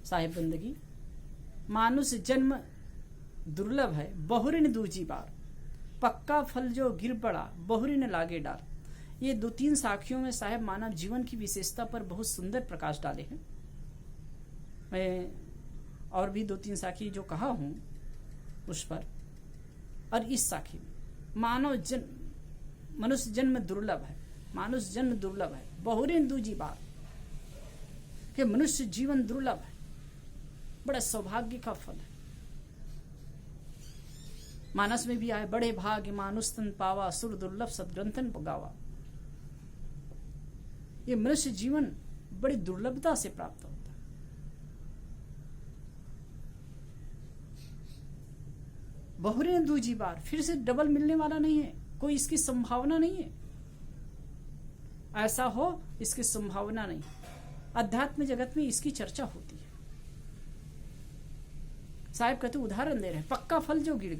साहिब बंदगी। मानुष जन्म दुर्लभ है बहुरिन दूजी बार, पक्का फल जो गिर पड़ा बहुरिन लागे डार। ये 2-3 साखियों में साहिब मानव जीवन की विशेषता पर बहुत सुंदर प्रकाश डाले हैं। मैं और भी 2-3 साखी जो कहा हूं उस पर, और इस साखी में मनुष्य जन्म दुर्लभ है, मानुष जन्म दुर्लभ है बहुरिन दूजी बार, कि मनुष्य जीवन दुर्लभ है, बड़ा सौभाग्य का फल है। मानस में भी आए, बड़े भाग्य मानुष तन पावा, सुर दुर्लभ सदग्रंथन पगावा। ये मनुष्य जीवन बड़ी दुर्लभता से प्राप्त होता है। बहुरिन दूजी बार, फिर से डबल मिलने वाला नहीं है, कोई इसकी संभावना नहीं है, ऐसा हो इसकी संभावना नहीं। अध्यात्म जगत में इसकी चर्चा होती है। साहिब कहते उदाहरण दे रहे हैं, पक्का फल जो गिर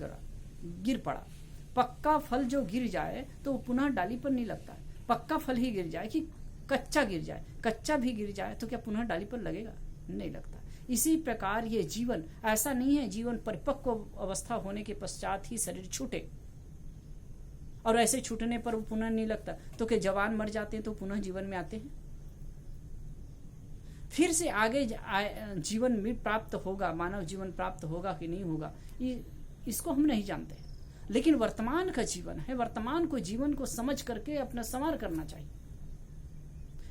पड़ा, पक्का फल जो गिर जाए तो वो पुनः डाली पर नहीं लगता है। पक्का फल ही गिर जाए कि कच्चा गिर जाए, कच्चा भी गिर जाए तो क्या पुनः डाली पर लगेगा? नहीं लगता। इसी प्रकार ये जीवन ऐसा नहीं है, जीवन परिपक्व अवस्था होने के पश्चात ही शरीर छूटे, और ऐसे छूटने पर वो पुनः नहीं लगता। तो क्या जवान मर जाते हैं तो पुनः जीवन में आते हैं? फिर से आगे जीवन में प्राप्त होगा, मानव जीवन प्राप्त होगा कि नहीं होगा, इसको हम नहीं जानते। लेकिन वर्तमान का जीवन है, वर्तमान को जीवन को समझ करके अपना संवार करना चाहिए।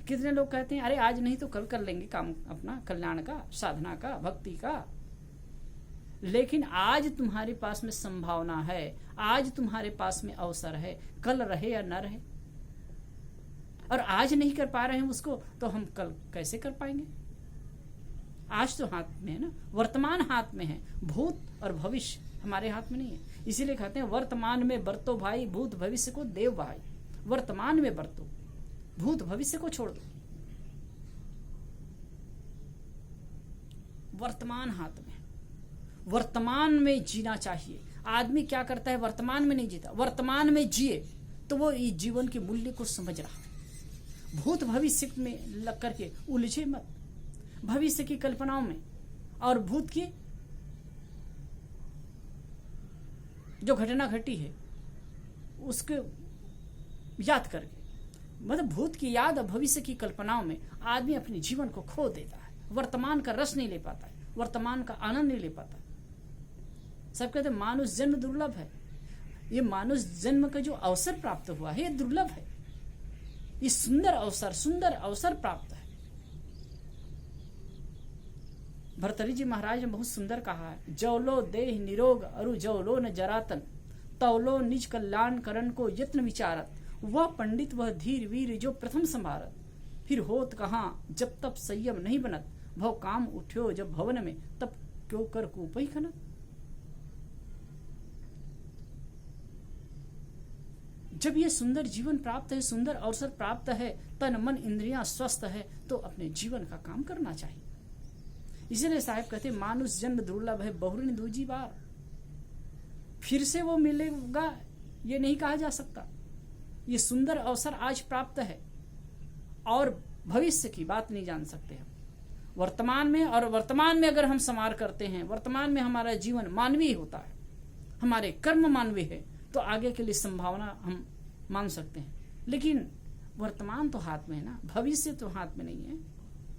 कितने लोग कहते हैं अरे आज नहीं तो कल कर लेंगे काम अपना कल्याण का, साधना का, भक्ति का। लेकिन आज तुम्हारे पास में संभावना है, आज तुम्हारे पास में अवसर है, कल रहे या न रहे। और आज नहीं कर पा रहे हैं उसको, तो हम कल कैसे कर पाएंगे? आज तो हाथ में है ना, वर्तमान हाथ में है, भूत और भविष्य हमारे हाथ में नहीं है। इसीलिए कहते हैं वर्तमान में बरतो भाई, भूत भविष्य को देव भाई। वर्तमान में बरतो, भूत भविष्य को छोड़ दो। वर्तमान हाथ में, वर्तमान में जीना चाहिए। आदमी क्या करता है? वर्तमान में नहीं जीता, वर्तमान में जिए तो वो इस जीवन के मूल्य को समझ रहा है। भूत भविष्य में लग करके उलझे मत, भविष्य की कल्पनाओं में और भूत की जो घटना घटी है उसके याद करके, मतलब भूत की याद और भविष्य की कल्पनाओं में आदमी अपने जीवन को खो देता है, वर्तमान का रस नहीं ले पाता है, वर्तमान का आनंद नहीं ले पाता। सब कहते हैं मानुष जन्म दुर्लभ है। ये मानुष जन्म का जो अवसर प्राप्त हुआ है ये दुर्लभ है। ये सुंदर अवसर प्राप्त है। भर्तृहरि जी महाराज ने बहुत सुंदर कहा है, जौलो देह निरोग अरु जौलो न जरातन, तौलो निज कल्याण करण को यत्न विचारत, वह पंडित वह धीर वीर जो प्रथम संभारत, फिर होत कहाँ जब तब संयम नहीं बनत, भव काम उठ्यो जब भवन में तब क्यों कर कूपई खनत। जब ये सुंदर जीवन प्राप्त है, सुंदर अवसर प्राप्त है, तन मन इंद्रियां स्वस्थ है, तो अपने जीवन का काम करना चाहिए। इसीलिए साहिब कहते मानुष जन्म दुर्लभ है बहुरिन दूजी बार। फिर से वो मिलेगा ये नहीं कहा जा सकता। ये सुंदर अवसर आज प्राप्त है और भविष्य की बात नहीं जान सकते हम। वर्तमान में, और वर्तमान में अगर हम संवार करते हैं, वर्तमान में हमारा जीवन मानवीय होता है, हमारे कर्म मानवीय है, तो आगे के लिए संभावना हम मान सकते हैं। लेकिन वर्तमान तो हाथ में है ना, भविष्य तो हाथ में नहीं है।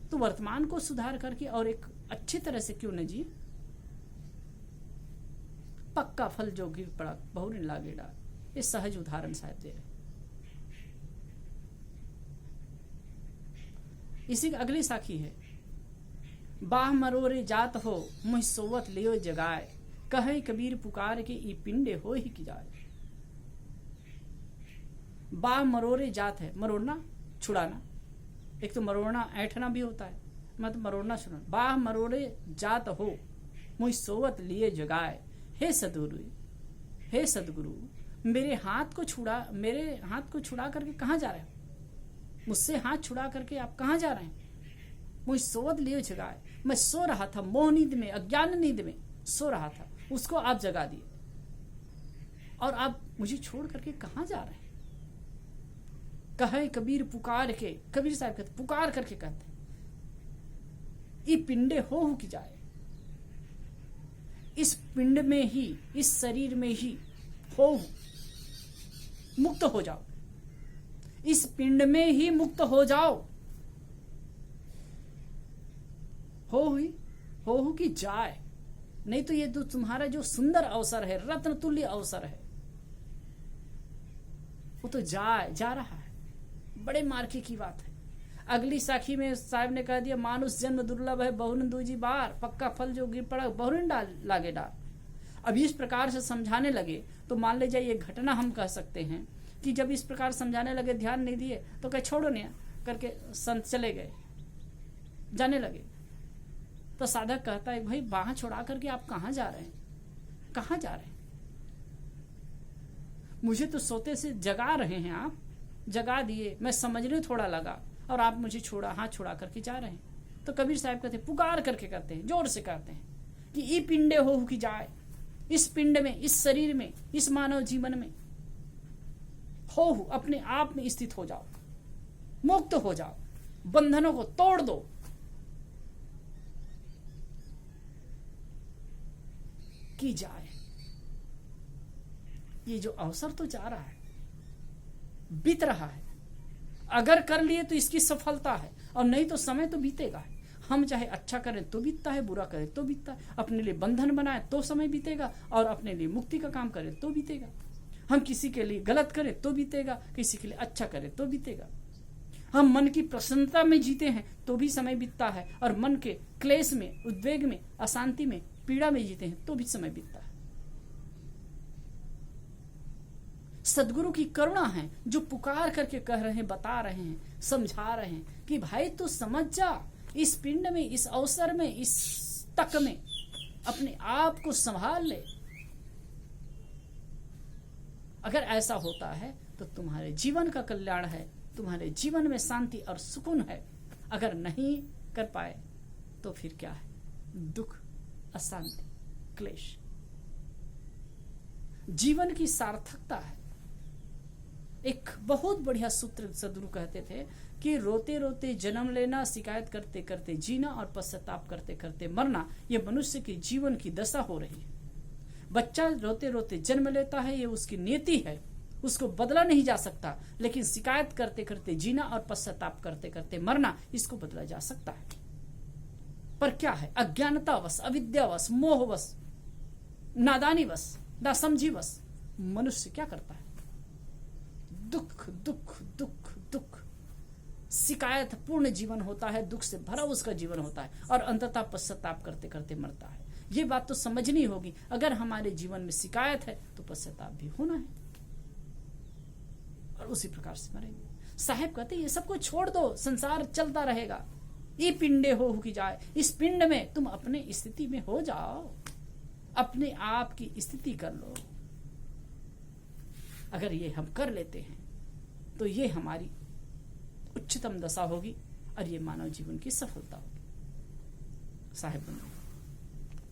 तो वर्तमान को सुधार करके और एक अच्छी तरह से क्यों न जिए। पक्का फल जो गिर पड़ा बहुरिन लागे डार, ये सहज उदाहरण साहब दे रहे। इसी की अगली साखी है, बाह मरोरे जात हो मुझ सोवत लियो जगाए, कहे कबीर पुकार के ई पिंडे हो ही की जाए। बाह मरोरे जात है, मरोड़ना छुड़ाना, एक तो मरोड़ना ऐठना भी होता है, मतलब मरोड़ना छुड़ाना। बाह मरोड़े जात हो मुझ सोवत लिए जगाए, हे सदगुरु मेरे हाथ को छुड़ा करके कहाँ जा रहे हो? मुझसे हाथ छुड़ा करके आप कहाँ जा रहे हैं? मुझ सोवत लिए जगाए, मैं सो रहा था, मोह नींद में, अज्ञान नींद में सो रहा था, उसको आप जगा दिए और आप मुझे छोड़ करके कहाँ जा रहे हैं? कहे कबीर पुकार के, कबीर साहब कहते पुकार करके कहते ई पिंडे हो की जाए, इस पिंड में ही, इस शरीर में ही हो, मुक्त हो जाओ, इस पिंड में ही मुक्त हो जाओ। हो कि जाए, नहीं तो ये तो तुम्हारा जो सुंदर अवसर है, रत्न तुल्य अवसर है, वो तो जा रहा है। बड़े मार्के की बात है। अगली साखी में साहब ने कह दिया, मानुष जन्म दुर्लभ है, बहुन दूजी बार, पक्का फल जो गिर पड़ा बहुन लागे डाल। अब इस प्रकार से समझाने लगे तो मान लीजिए ये घटना हम कह सकते हैं कि जब इस प्रकार समझाने लगे, ध्यान नहीं दिए तो कहे छोड़ो नहीं करके संत चले गए, जाने लगे। तो साधक कहता है, भाई बाह छोड़ा करके आप कहाँ जा रहे हैं, कहाँ जा रहे हैं? मुझे तो सोते से जगा रहे हैं, आप जगा दिए, मैं समझने थोड़ा लगा और आप मुझे छोड़ा, हाथ छोड़ा करके जा रहे हैं। तो कबीर साहब कहते, पुकार करके करते हैं, जोर से कहते हैं कि ई पिंडे हो की जाए, इस पिंड में, इस शरीर में, इस मानव जीवन में हो, अपने आप में स्थित हो जाओ, मुक्त हो जाओ, बंधनों को तोड़ दो। की जाए, ये जो अवसर तो जा रहा है, बीत रहा है, अगर कर लिए तो इसकी सफलता है, और नहीं तो समय तो बीतेगा। हम चाहे अच्छा करें तो बीतता है, बुरा करें तो बीतता है, अपने लिए बंधन बनाए तो समय बीतेगा, और अपने लिए मुक्ति का काम करें तो बीतेगा। हम किसी के लिए गलत करें तो बीतेगा, किसी के लिए अच्छा करें तो बीतेगा। हम मन की प्रसन्नता में जीते हैं तो भी समय बीतता है, और मन के क्लेश में, उद्वेग में, अशांति में, पीड़ा में जीते हैं तो भी समय बीतता है। सदगुरु की करुणा है जो पुकार करके कह रहे हैं, बता रहे हैं, समझा रहे हैं कि भाई तू समझ जा, इस पिंड में, इस अवसर में, इस तक में अपने आप को संभाल ले। अगर ऐसा होता है तो तुम्हारे जीवन का कल्याण है, तुम्हारे जीवन में शांति और सुकून है। अगर नहीं कर पाए तो फिर क्या है? दुख, अशांति, क्लेश। जीवन की सार्थकता है। एक बहुत बढ़िया सूत्र सदगुरु कहते थे कि रोते रोते जन्म लेना, शिकायत करते करते जीना और पश्चाताप करते करते मरना, ये मनुष्य के जीवन की दशा हो रही है। बच्चा रोते रोते जन्म लेता है, ये उसकी नियति है, उसको बदला नहीं जा सकता। लेकिन शिकायत करते करते जीना और पश्चाताप करते करते मरना, इसको बदला जा सकता है। पर क्या है? अज्ञानतावश, अविद्यावश, मोहवश, नादानीवश, नासमझीवश मनुष्य क्या करता है? दुख दुख दुख दुख, शिकायत पूर्ण जीवन होता है, दुख से भरा उसका जीवन होता है, और अंततः पश्चाताप करते करते मरता है। ये बात तो समझनी होगी। अगर हमारे जीवन में शिकायत है तो पश्चाताप भी होना है, और उसी प्रकार से मरेंगे। साहेब कहते ये सबको छोड़ दो, संसार चलता रहेगा। ये पिंडे हो की जाए, इस पिंड में तुम अपने स्थिति में हो जाओ, अपने आप की स्थिति कर लो। अगर ये हम कर लेते हैं तो ये हमारी उच्चतम दशा होगी, और ये मानव जीवन की सफलता होगी। साहेब बंधु,